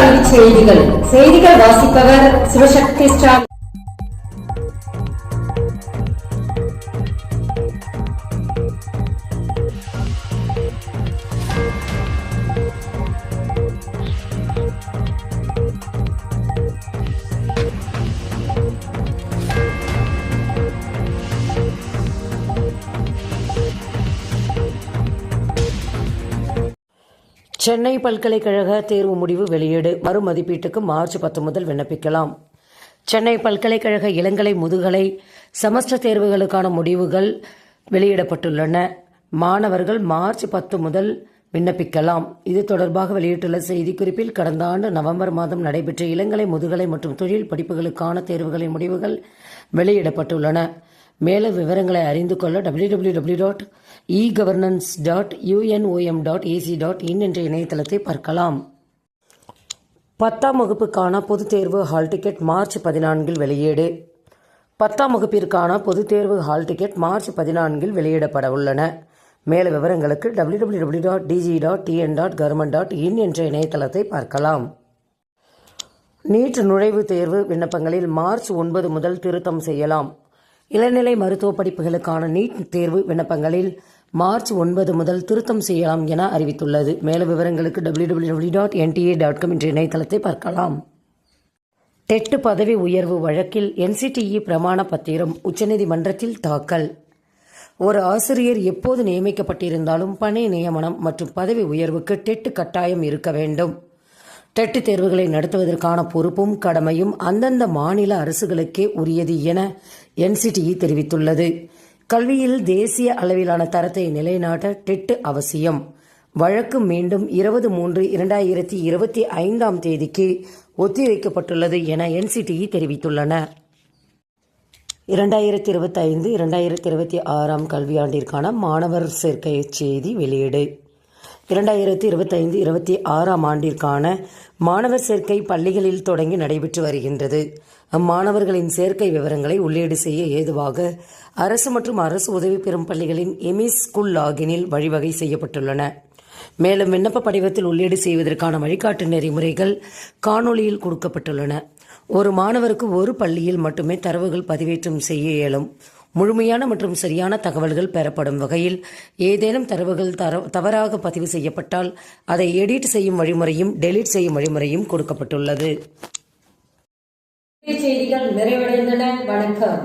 கல்வி செய்திகள் வாசிப்பவர் சிவசக்தி ஸ்டார். சென்னை பல்கலைக்கழக தேர்வு முடிவு வெளியீடு. மறுமதிப்பீட்டுக்கு மார்ச் 10 முதல் விண்ணப்பிக்கலாம். சென்னை பல்கலைக்கழக இளங்கலை முதுகலை செமஸ்டர் தேர்வுகளுக்கான முடிவுகள் வெளியிடப்பட்டுள்ளன. மாணவர்கள் மார்ச் 10 முதல் விண்ணப்பிக்கலாம். இது தொடர்பாக வெளியிட்டுள்ள செய்திக்குறிப்பில், கடந்த ஆண்டு நவம்பர் மாதம் நடைபெற்ற இளங்கலை முதுகலை மற்றும் தொழில் படிப்புகளுக்கான தேர்வுகளின் முடிவுகள் வெளியிடப்பட்டுள்ளன. மேலும் விவரங்களை அறிந்து கொள்ள www.egovernance.unom.ac.in என்ற இணையதளத்தை பார்க்கலாம். 10ஆம் வகுப்புக்கான பொதுத் தேர்வு ஹால் டிக்கெட் மார்ச் 14 வெளியீடு. 10ஆம் வகுப்பிற்கான பொதுத் தேர்வு ஹால் டிக்கெட் மார்ச் 14 வெளியிடப்பட உள்ளன. மேல விவரங்களுக்கு www.dg.tn.government.in என்ற இணையதளத்தை பார்க்கலாம். நீட் நுழைவுத் தேர்வு விண்ணப்பங்களில் மார்ச் 9 முதல் திருத்தம் செய்யலாம். இளநிலை மருத்துவ படிப்புகளுக்கான நீட் தேர்வு விண்ணப்பங்களில் மார்ச் 9 முதல் திருத்தம் செய்யலாம் என அறிவித்துள்ளது. மேலும் விவரங்களுக்கு www.nta.com என்ற இணையதளத்தை பார்க்கலாம். டெட் பதவி உயர்வு வழக்கில் NCTE பிரமாண பத்திரம் உச்சநீதிமன்றத்தில் தாக்கல். ஒரு ஆசிரியர் எப்போது நியமிக்கப்பட்டிருந்தாலும் பணி நியமனம் மற்றும் பதவி உயர்வுக்கு டெட் கட்டாயம் இருக்க வேண்டும். டெட் தேர்வுகளை நடத்துவதற்கான பொறுப்பும் கடமையும் அந்தந்த மாநில அரசுகளுக்கே உரியது என NCTE தெரிவித்துள்ளது. கல்வியில் தேசிய அளவிலான தரத்தை நிலைநாட்ட டெட் அவசியம். வழக்கு மீண்டும் 20/3/2025 தேதிக்கு ஒத்திவைக்கப்பட்டுள்ளது என NCTE தெரிவித்துள்ளன. 2025-2026 கல்வியாண்டிற்கான மாணவர் சேர்க்கை செய்தி வெளியீடு. 2025-26 ஆண்டிற்கான மாணவர் சேர்க்கை பள்ளிகளில் தொடங்கி நடைபெற்று வருகின்றது. அம்மாணவர்களின் சேர்க்கை விவரங்களை உள்ளீடு செய்ய ஏதுவாக அரசு மற்றும் அரசு உதவி பெறும் பள்ளிகளின் எமிஸ் ஸ்கூல் லாகினில் வழிவகை செய்யப்பட்டுள்ளன. மேலும் விண்ணப்ப படிவத்தில் உள்ளீடு செய்வதற்கான வழிகாட்டு நெறிமுறைகள் காணொளியில் கொடுக்கப்பட்டுள்ளன. ஒரு மாணவருக்கு ஒரு பள்ளியில் மட்டுமே தரவுகள் பதிவேற்றம் செய்ய இயலும். முழுமையான மற்றும் சரியான தகவல்கள் பெறப்படும் வகையில் ஏதேனும் தரவுகள் தவறாக பதிவு செய்யப்பட்டால் அதை எடிட் செய்யும் வழிமுறையும் டெலீட் செய்யும் வழிமுறையும் கொடுக்கப்பட்டுள்ளது. செய்திகள் நிறைவடைந்தன. வணக்கம்.